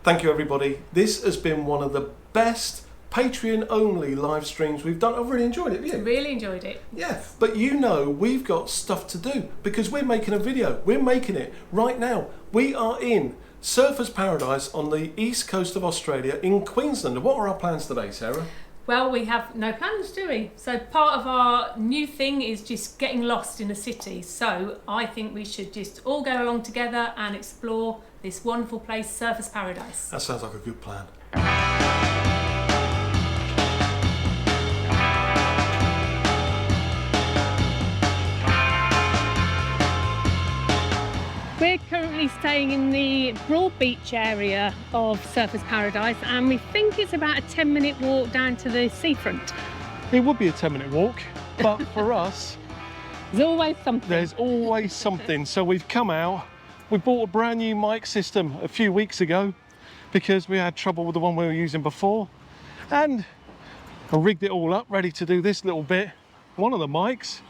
Thank you, everybody. This has been one of the best Patreon-only live streams we've done. I've really enjoyed it. Yeah. Really enjoyed it. Yeah, but you know we've got stuff to do because we're making a video. We're making it right now. We are in Surfers Paradise on the east coast of Australia in Queensland. What are our plans today, Sarah? Well, we have no plans, do we? So part of our new thing is just getting lost in a city. So I think we should just all go along together and explore this wonderful place, Surfers Paradise. That sounds like a good plan. We're currently staying in the Breadbeach area of Surfers Paradise, and we think it's about a 10-minute walk down to the seafront. It would be a 10-minute walk, but for us, There's always something. there's always something. So we've come out, we bought a brand new mic system a few weeks ago because we had trouble with the one we were using before. And I rigged it all up, ready to do this little bit. One of the mics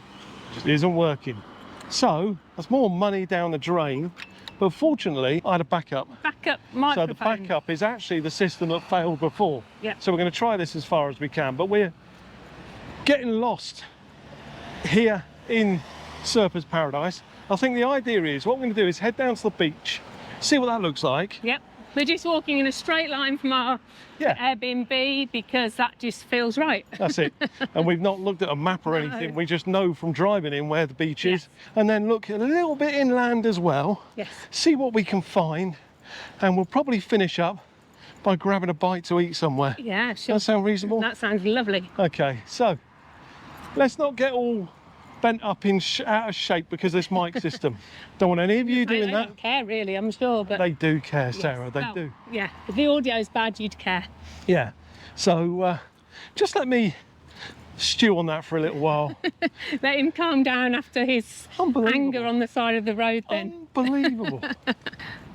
just isn't working. So that's more money down the drain. But fortunately, I had a backup. Backup microphone. So the backup is actually the system that failed before. Yeah. So we're going to try this as far as we can. But we're getting lost here in Surfers Paradise. I think the idea is what we're going to do is head down to the beach, see what that looks like. Yep. We're just walking in a straight line from our Yeah. Airbnb because that just feels right. That's it. And we've not looked at a map or anything. We just know from driving in where the beach is. Yes. And then look a little bit inland as well. Yes. See what we can find. And we'll probably finish up by grabbing a bite to eat somewhere. Yeah, sure. That sound reasonable? That sounds lovely. Okay, so let's not get all bent up in out of shape because of this mic system. Don't want any of you doing I that. don't care really, I'm sure, but They do care, Sarah, yes. they Well, do. Yeah, if the audio's bad, you'd care. Yeah, so just let me stew on that for a little while. Let him calm down after his Unbelievable. anger on the side of the road then. Unbelievable.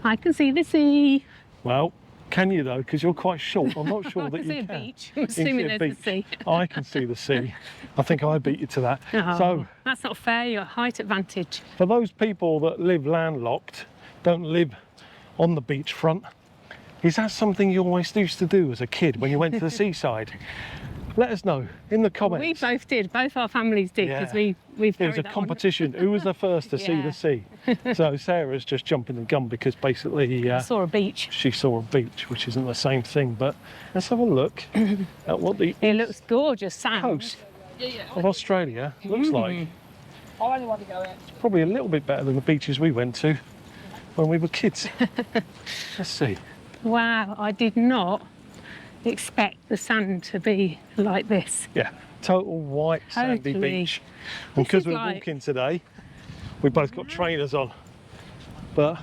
I can see the sea. Well, can you though? Because you're quite short. I'm not sure I that can you see a can. beach. I'm You can see assuming a there's the beach. sea. I can see the sea. I think I beat you to that. Oh, So that's not fair, you're at height advantage. for those people that live landlocked, don't live on the beachfront, is that something you always used to do as a kid when you went to the seaside? Let us know in the comments. We both did, both our families did, because Yeah. we've It was carried a that on. competition. Who was the first to see Yeah. the sea? So Sarah's just jumping the gun because basically I saw a beach. she saw a beach, which isn't the same thing. But let's have a look at what the It looks gorgeous, Sam. coast of Australia looks like. I only want to go in. Probably a little bit better than the beaches we went to when we were kids. Let's see. Wow, I did not expect the sand to be like this. Yeah, total white sandy Totally. beach. And because is we're like- walking today, we've both got trainers on. But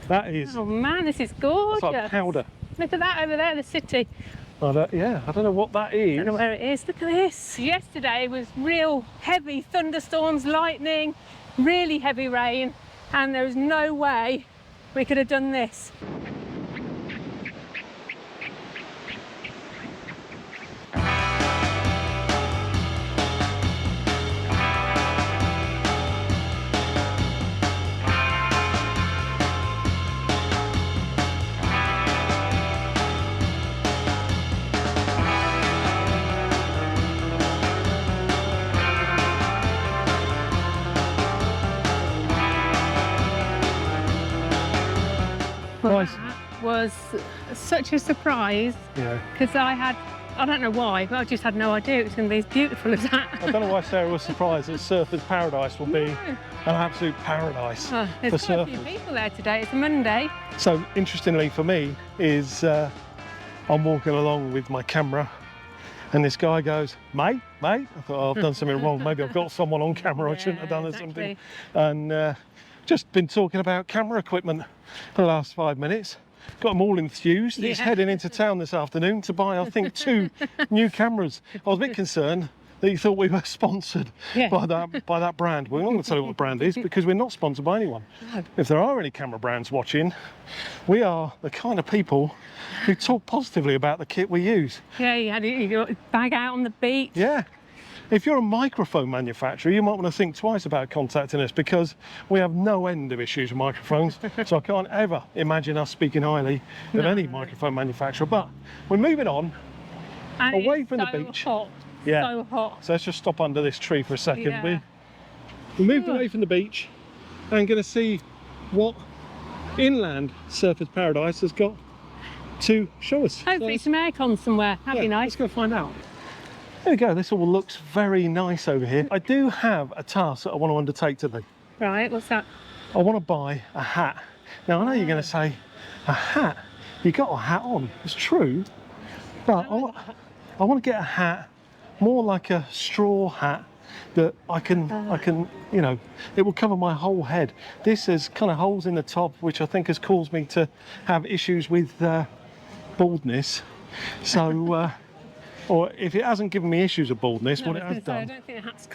that is Oh man, this is that's gorgeous. like powder. Look at that over there, the city. I don't know what that is. I don't know where it is. Look at this. Yesterday was real heavy thunderstorms, lightning, really heavy rain, and there was no way we could have done this. Nice. That was such a surprise Yeah. because I don't know why, but I just had no idea it was going to be as beautiful as that. I don't know why Sarah was surprised that Surfers Paradise will be an absolute paradise Oh, for there's quite a few surfers. people there today. It's a Monday. So interestingly for me is I'm walking along with my camera and this guy goes, mate. I thought, oh, I've done something wrong. Maybe I've got someone on camera I shouldn't have done or something. And just been talking about camera equipment for the last 5 minutes. Got them all enthused. He's Yeah. heading into town this afternoon to buy, I think, 2 new cameras. I was a bit concerned that he thought we were sponsored Yeah. by that brand. We're not going to tell you what the brand is because we're not sponsored by anyone. No. If there are any camera brands watching, we are the kind of people who talk positively about the kit we use. Yeah, you had your bag out on the beach. Yeah. If you're a microphone manufacturer, you might want to think twice about contacting us, because we have no end of issues with microphones. So I can't ever imagine us speaking highly of any microphone manufacturer. But we're moving on away from the beach. Hot. Yeah. So hot. So let's just stop under this tree for a second. Yeah. We moved away from the beach and going to see what inland Surfers Paradise has got to show us. Hopefully some aircon somewhere. That'd be nice. Let's go find out. There we go. This all looks very nice over here. I do have a task that I want to undertake today. Right, what's that? I want to buy a hat. Now, I know you're going to say, a hat? You got a hat on. It's true. But I want to get a hat, more like a straw hat, that I can, you know, it will cover my whole head. This has kind of holes in the top, which I think has caused me to have issues with baldness. So, or if it hasn't given me issues of baldness, what it has done. I don't think the hat's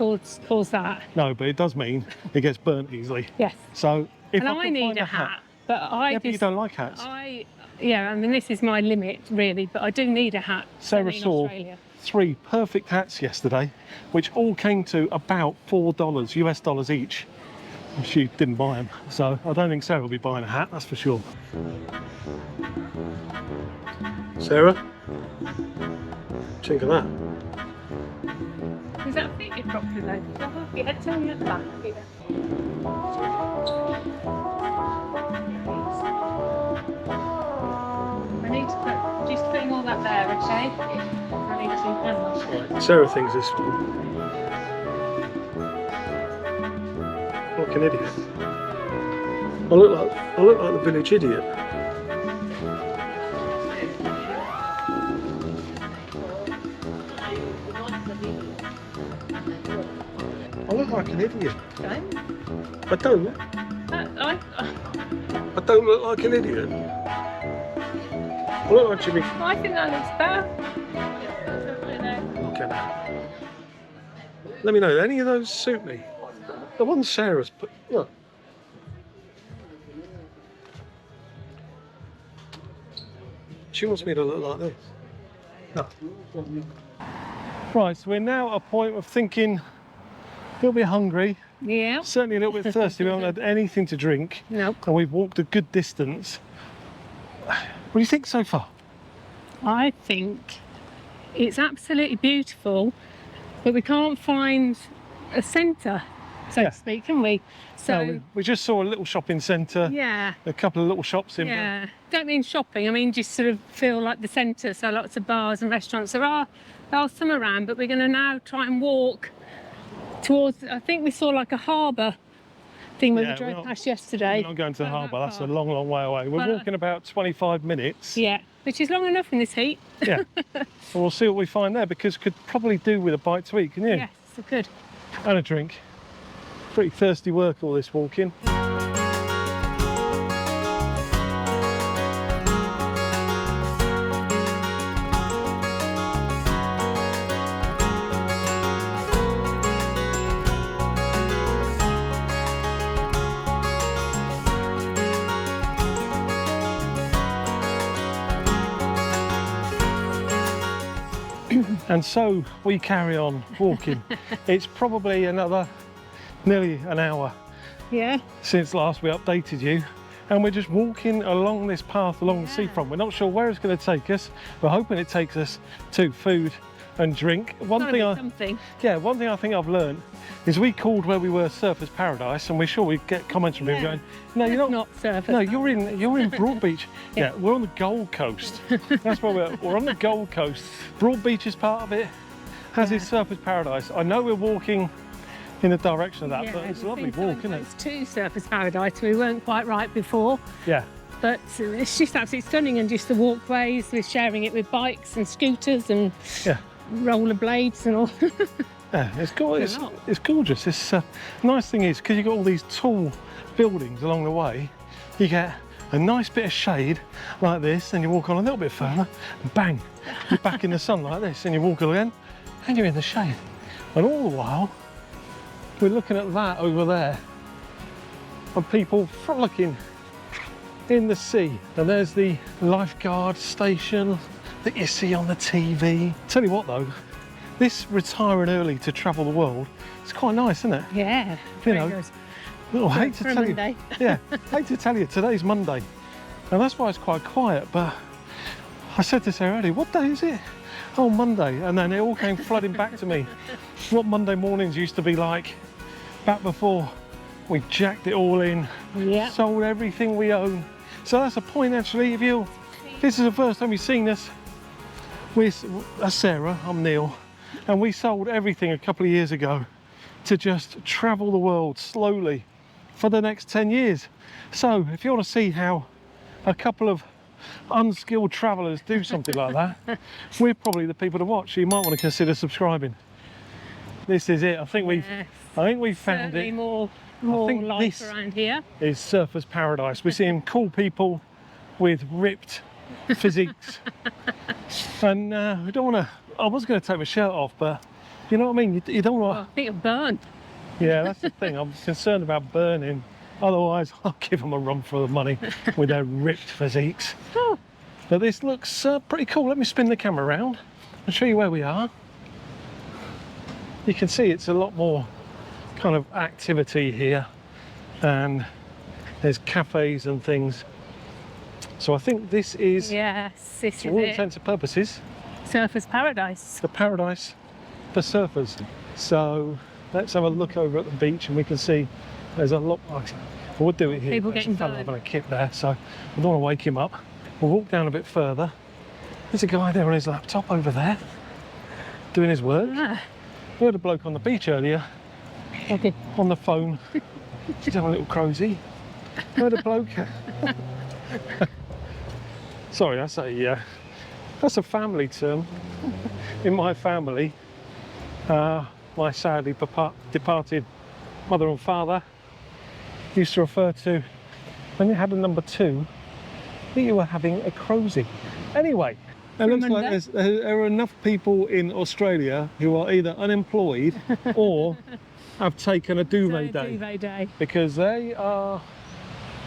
caused that. No, but it does mean it gets burnt easily. Yes. So if And I I can need find a hat, but I but you don't like hats. Yeah, I mean, this is my limit, really, but I do need a hat. Sarah certainly in saw Australia. 3 perfect hats yesterday, which all came to about $4 US dollars each. She didn't buy them, so I don't think Sarah will be buying a hat, that's for sure. Sarah, think of that. Does that fit you properly, though? Yeah, tell me at the back. I need to put, just putting all that there, okay? I need to Right, Sarah thinks this one. Like an idiot. I look like the village idiot. I look like an idiot. I don't. I don't look like an idiot. I look like Jimmy. I think that looks better. Okay. Let me know. Any of those suit me? The one Sarah's put. Look. She wants me to look like this. No. Right, so we're now at a point of thinking a little bit hungry, Yeah. certainly a little bit thirsty. We haven't had anything to drink. Nope. And we've walked a good distance. What do you think so far? I think it's absolutely beautiful, but we can't find a centre, so to speak, can we? So No, we just saw a little shopping centre, yeah, a couple of little shops in. yeah. Don't mean shopping. I mean just sort of feel like the centre. So lots of bars and restaurants. There are some around, but we're going to now try and walk towards. I think we saw like a harbour thing when we drove past yesterday. We're not going to the Not that harbour. That's a far. long, long way away. We're walking about 25 minutes. Yeah, which is long enough in this heat. Yeah. And we'll see what we find there, because could probably do with a bite to eat, can you? Yes, so good. And a drink. Pretty thirsty work, all this walking. And so we carry on walking. It's probably another nearly an hour Yeah. since last we updated you, and we're just walking along this path along the seafront. We're not sure where it's going to take us. We're hoping it takes us to food and drink. One thing I think I've learned is we called where we were Surfers Paradise, and we're sure we get comments from people going, no, you're not Surfers. No, you're in Breadbeach. Yeah, we're on the Gold Coast. That's where we're on the Gold Coast. Breadbeach is part of it, as is Surfers Paradise. I know we're walking in the direction of that, but it's a lovely walk, isn't it? It's to Surfers Paradise. We weren't quite right before, Yeah. but it's just absolutely stunning, and just the walkways. We're sharing it with bikes and scooters and Yeah. rollerblades and all. Yeah, it's gorgeous. It's nice thing is, because you've got all these tall buildings along the way, you get a nice bit of shade like this, and you walk on a little bit further, and bang, you're back in the sun like this, and you walk again, and you're in the shade. And all the while, we're looking at that over there, of people frolicking in the sea. And there's the lifeguard station that you see on the TV. Tell you what though, this retiring early to travel the world, it's quite nice, isn't it? Yeah. You know, Very good. well, I hate to For tell Monday. you, yeah, hate to tell you, today's Monday, and that's why it's quite quiet. But I said to Sarah earlier, what day is it? Oh, Monday, and then it all came flooding back to me. What Monday mornings used to be like back before we jacked it all in, Yeah. sold everything we own. So that's a point actually. If this is the first time you've seen us, that's Sarah, I'm Neil, and we sold everything a couple of years ago to just travel the world slowly for the next 10 years. So if you want to see how a couple of unskilled travellers do something like that, we're probably the people to watch. So you might want to consider subscribing. This is it. I think we've found Certainly it. more think life this- around here. Is surfers' paradise. We're seeing cool people with ripped physiques, and we don't want to. I was going to take my shirt off, but you know what I mean. You don't want. I think it'll burn. Yeah, that's the thing. I'm concerned about burning. Otherwise, I'll give them a run for the money with their ripped physiques. Oh. But this looks pretty cool. Let me spin the camera around and show you where we are. You can see it's a lot more kind of activity here, and there's cafes and things. So I think this is, Yes, this for is all it. intents and purposes, Surfers' paradise. the paradise for surfers. So let's have a look over at the beach, and we can see there's a lot. We'll do it here. People There's getting a fella burned. having a kip there, so I don't want to wake him up. We'll walk down a bit further. There's a guy there on his laptop over there, doing his work. Ah, We had a bloke on the beach earlier okay. on the phone. He's having a little crazy. We had a bloke. Sorry, that's a family term. In my family, my sadly departed mother and father used to refer to, when you had a number 2, that you were having a crazy. Anyway, it looks like there are enough people in Australia who are either unemployed or have taken a duvet day, Duvet day. because they are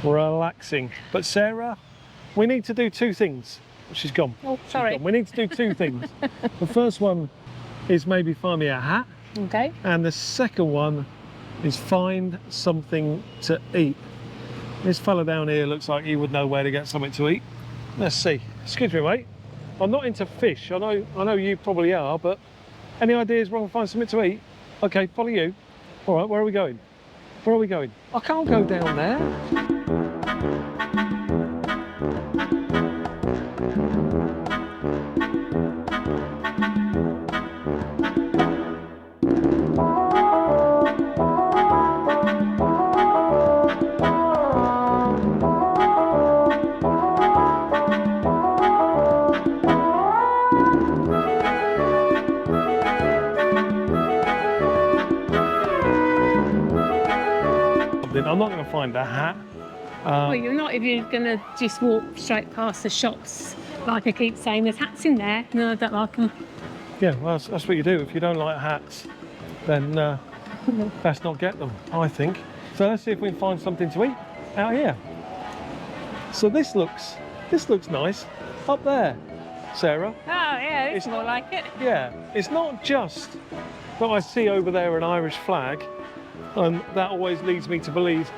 relaxing. But Sarah, we need to do 2 things. She's gone. Oh, She's sorry. gone. We need to do 2 things. The first one is maybe find me a hat, Okay. and the second one is find something to eat. This fella down here looks like he would know where to get something to eat. Let's see. Excuse me, mate. I'm not into fish. I know you probably are, but any ideas where I can find something to eat? Okay, follow you. All right, where are we going? Where are we going? I can't go down there. I'm not going to find a hat. Well, you're not if you're going to just walk straight past the shops. Like I keep saying, there's hats in there. No, I don't like them. Yeah, well, that's what you do. If you don't like hats, then let's not get them, I think. So let's see if we can find something to eat out here. So this looks nice up there, Sarah. Oh, yeah, It's it's more like it. Yeah, it's not just that I see over there an Irish flag, and that always leads me to believe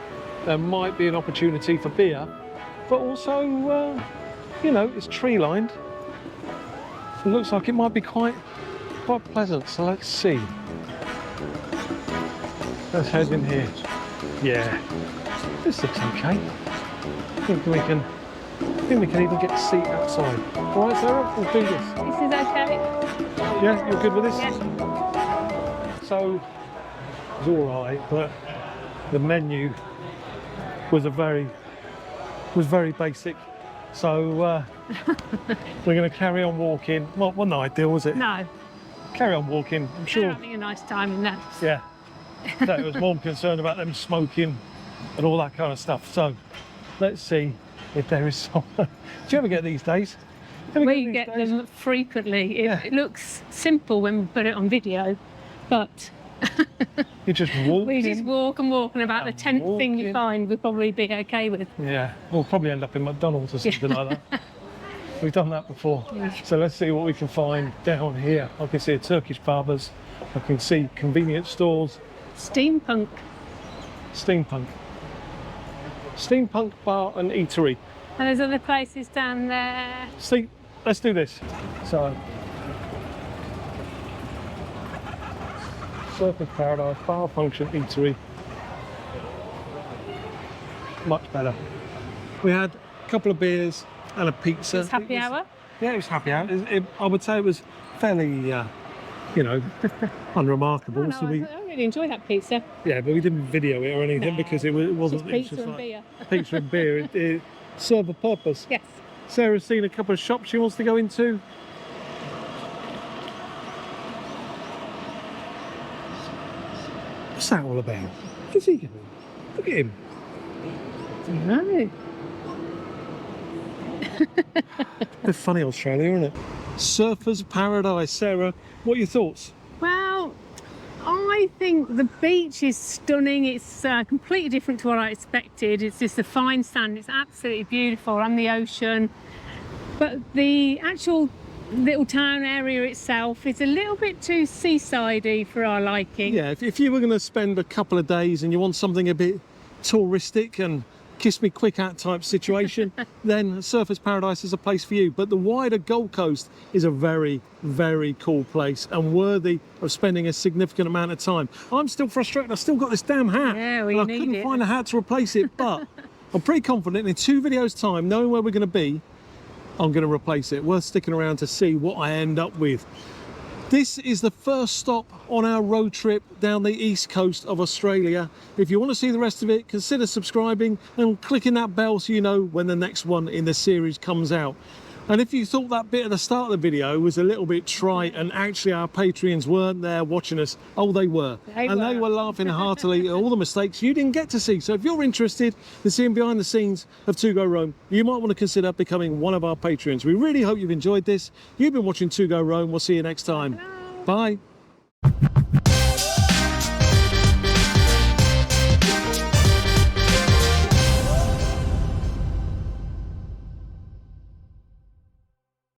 there might be an opportunity for beer, but also, you know, it's tree lined. It looks like it might be quite pleasant. So let's see. Let's head in here. Yeah, this looks okay. I think we can even get a seat outside. All right, Sarah, we'll do this. This is okay. Yeah, you're good with this? Yeah. So it's all right, but the menu was very basic. So we're going to carry on walking. Well, wasn't ideal, was it? No, Carry on walking. I'm they're sure. having a nice time in that. Yeah. So it was more concerned about them smoking and all that kind of stuff. So let's see if there is some. Do you ever get these days? Ever We these get days? them frequently. Yeah. It looks simple when we put it on video, but You just walk. we just walk and walk, and about the 10th thing you walking. find we'll probably be okay with. Yeah, we'll probably end up in McDonald's or something like that. We've done that before. So let's see what we can find down here. I can see a Turkish barbers. I can see convenience stores. Steampunk. Steampunk. Steampunk bar and eatery. And there's other places down there. See, let's do this. So, Surfers Paradise, bar function eatery. Much better. We had a couple of beers and a pizza. It's happy hour. Yeah, it was happy hour. I would say it was fairly, you know, unremarkable. Oh, no, So I really enjoy that pizza. yeah, but we didn't video it or anything No, because it wasn't. Just it was pizza just and like beer. pizza and beer. It served a purpose. Yes. Sarah's seen a couple of shops she wants to go into. What's that all about? What's he doing? Look at him. No. They're funny Australia, isn't it? Surfers Paradise. Sarah, what are your thoughts? Well, I think the beach is stunning. It's completely different to what I expected. It's just a fine sand. It's absolutely beautiful, and the ocean. But the actual little town area itself is a little bit too seasidey for our liking. Yeah, if you were going to spend a couple of days and you want something a bit touristic and kiss me quick out type situation, then Surfers Paradise is a place for you. But the wider Gold Coast is a very, very cool place and worthy of spending a significant amount of time. I'm still frustrated. I've still got this damn hat. Yeah, well, and you I need couldn't it. find a hat to replace it, but I'm pretty confident in 2 videos' time, knowing where we're going to be, I'm going to replace it. Worth sticking around to see what I end up with. This is the first stop on our road trip down the east coast of Australia. If you want to see the rest of it, consider subscribing and clicking that bell so you know when the next one in the series comes out. And if you thought that bit at the start of the video was a little bit trite and actually our Patreons weren't there watching us, oh, they were. They were laughing heartily at all the mistakes you didn't get to see. So if you're interested in seeing behind the scenes of To Go Rome, you might want to consider becoming one of our Patreons. We really hope you've enjoyed this. You've been watching To Go Rome. We'll see you next time. Hello. Bye.